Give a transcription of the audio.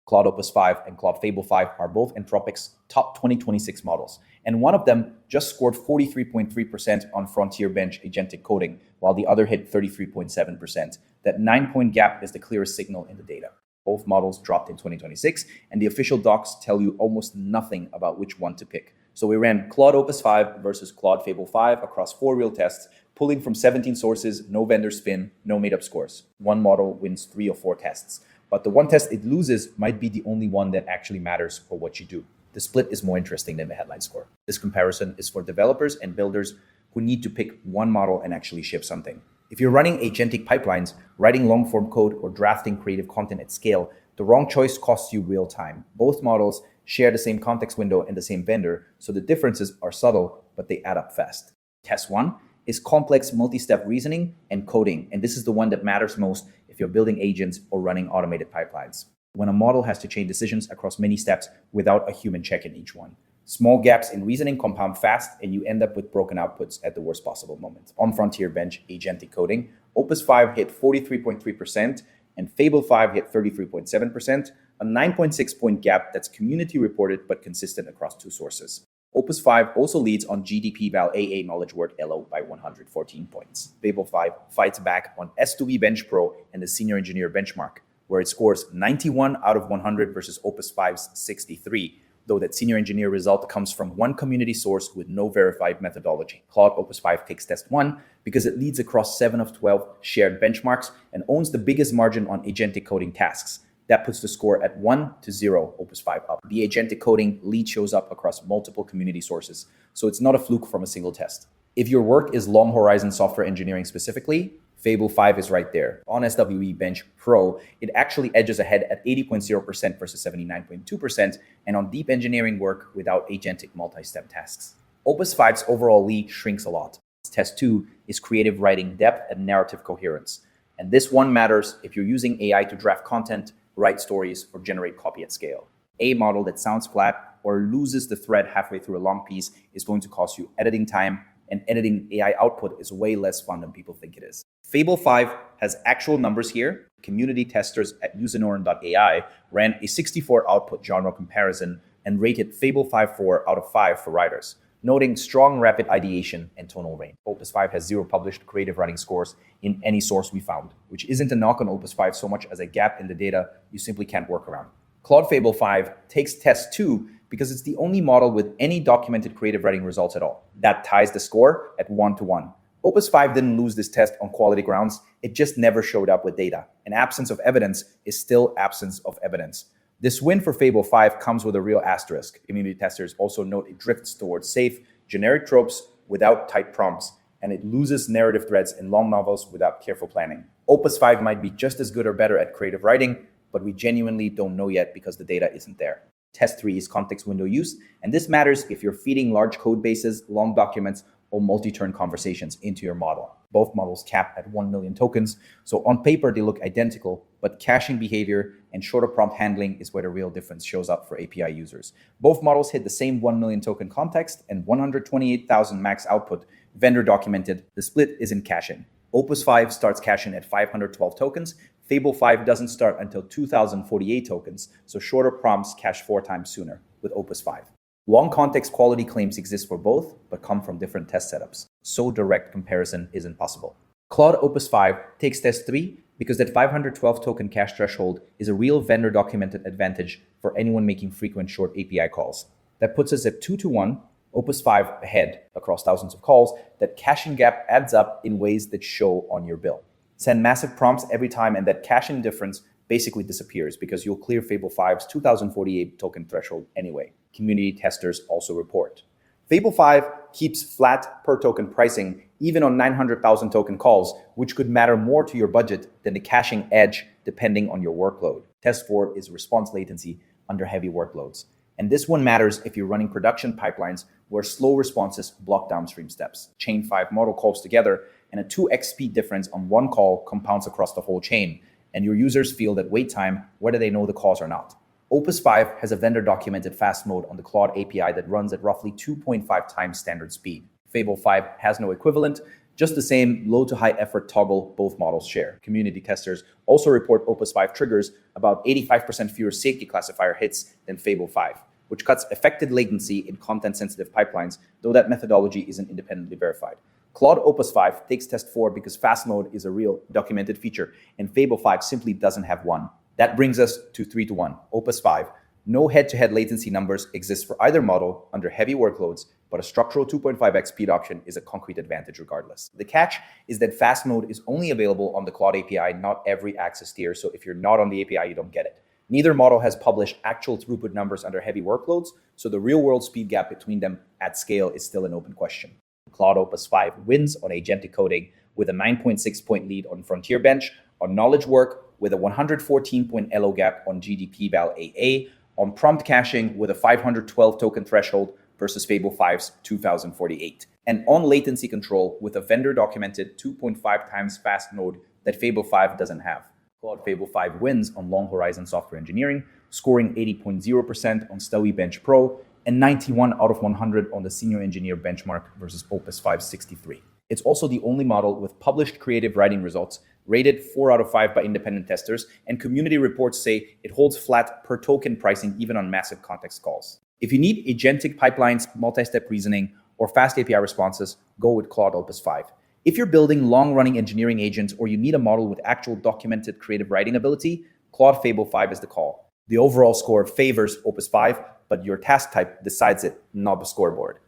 Claude Opus 5 and Claude Fable 5 are both Anthropic's top 2026 models, and one of them just scored 43.3% on Frontier Bench agentic coding, while the other hit 33.7%. That 9-point gap is the clearest signal in the data. Both models dropped in 2026, and the official docs tell you almost nothing about which one to pick. So we ran Claude Opus 5 versus Claude Fable 5 across 4 real tests, pulling from 17 sources, no vendor spin, no made-up scores. One model wins 3 or 4 tests. But the one test it loses might be the only one that actually matters for what you do. The split is more interesting than the headline score. This comparison is for developers and builders who need to pick one model and actually ship something. If you're running agentic pipelines, writing long-form code, or drafting creative content at scale, the wrong choice costs you real time. Both models share the same context window and the same vendor, so the differences are subtle, but they add up fast. Test 1 is complex multi-step reasoning and coding, and this is the one that matters most if you're building agents or running automated pipelines. When a model has to chain decisions across many steps without a human check in each one. Small gaps in reasoning compound fast, and you end up with broken outputs at the worst possible moment. On Frontier Bench agentic coding, Opus 5 hit 43.3%, and Fable 5 hit 33.7%, a 9.6-point gap that's community reported but consistent across 2 sources. Opus 5 also leads on GDP Val AA knowledge word LO by 114 points. Fable 5 fights back on S2V Bench Pro and the Senior Engineer benchmark, where it scores 91 out of 100 versus Opus 5's 63, though that Senior Engineer result comes from one community source with no verified methodology. Claude Opus 5 takes test 1 because it leads across 7 of 12 shared benchmarks and owns the biggest margin on agentic coding tasks. That puts the score at 1-0, Opus 5 up. The agentic coding lead shows up across multiple community sources, so it's not a fluke from a single test. If your work is long horizon software engineering specifically, Fable 5 is right there. On SWE Bench Pro, it actually edges ahead at 80.0% versus 79.2%, and on deep engineering work without agentic multi-step tasks. Opus 5's overall lead shrinks a lot. Test 2 is creative writing depth and narrative coherence. And this one matters if you're using AI to draft content, write stories, or generate copy at scale. A model that sounds flat or loses the thread halfway through a long piece is going to cost you editing time, and editing AI output is way less fun than people think it is. Fable 5 has actual numbers here. Community testers at usinoran.ai ran a 64 output genre comparison and rated Fable 5 4 out of 5 for writers, noting strong rapid ideation and tonal range. Opus 5 has 0 published creative writing scores in any source we found, which isn't a knock on Opus 5 so much as a gap in the data you simply can't work around. Claude Fable 5 takes test 2 because it's the only model with any documented creative writing results at all. That ties the score at 1-1. Opus 5 didn't lose this test on quality grounds, it just never showed up with data. An absence of evidence is still absence of evidence. This win for Fable 5 comes with a real asterisk. Community testers also note it drifts towards safe, generic tropes without tight prompts, and it loses narrative threads in long novels without careful planning. Opus 5 might be just as good or better at creative writing, but we genuinely don't know yet because the data isn't there. Test 3 is context window use, and this matters if you're feeding large code bases, long documents, or multi-turn conversations into your model. Both models cap at 1 million tokens, so on paper they look identical, but caching behavior and shorter prompt handling is where the real difference shows up for API users. Both models hit the same 1 million token context and 128,000 max output, vendor documented. The split is in caching. Opus 5 starts caching at 512 tokens. Fable 5 doesn't start until 2048 tokens, so shorter prompts cache 4 times sooner with Opus 5. Long context quality claims exist for both, but come from different test setups, so direct comparison isn't possible. Claude Opus 5 takes test 3 because that 512 token cache threshold is a real vendor documented advantage for anyone making frequent short API calls. That puts us at 2-1, Opus 5 ahead across thousands of calls. That caching gap adds up in ways that show on your bill. Send massive prompts every time, and that caching difference basically disappears because you'll clear Fable 5's 2048 token threshold anyway. Community testers also report. Fable 5 keeps flat per token pricing even on 900,000 token calls, which could matter more to your budget than the caching edge depending on your workload. Test 4 is response latency under heavy workloads. And this one matters if you're running production pipelines where slow responses block downstream steps. Chain 5 model calls together, and a 2x speed difference on one call compounds across the whole chain, and your users feel that wait time whether they know the calls or not. Opus 5 has a vendor-documented fast mode on the Claude API that runs at roughly 2.5 times standard speed. Fable 5 has no equivalent Just the same low to high effort toggle both models share. Community testers also report Opus 5 triggers about 85% fewer safety classifier hits than Fable 5, which cuts affected latency in content-sensitive pipelines, though that methodology isn't independently verified. Claude Opus 5 takes test 4 because fast mode is a real documented feature, and Fable 5 simply doesn't have one. That brings us to 3-1, Opus 5. No head-to-head latency numbers exist for either model under heavy workloads, but a structural 2.5x speed option is a concrete advantage regardless. The catch is that fast mode is only available on the Claude API, not every access tier, so if you're not on the API, you don't get it. Neither model has published actual throughput numbers under heavy workloads, so the real-world speed gap between them at scale is still an open question. Claude Opus 5 wins on agentic coding with a 9.6-point lead on Frontier Bench, on knowledge work with a 114-point elo gap on GDP val AA, on prompt caching with a 512 token threshold versus Fable 5's 2048, and on latency control with a vendor documented 2.5 times fast mode that Fable 5 doesn't have. Claude Fable 5 wins on long horizon software engineering, scoring 80.0% on Stowy Bench Pro and 91 out of 100 on the senior engineer benchmark versus Opus 5's 63. It's also the only model with published creative writing results, rated 4 out of 5 by independent testers, and community reports say it holds flat per token pricing even on massive context calls. If you need agentic pipelines, multi-step reasoning, or fast API responses, go with Claude Opus 5. If you're building long-running engineering agents or you need a model with actual documented creative writing ability, Claude Fable 5 is the call. The overall score favors Opus 5, but your task type decides it, not the scoreboard.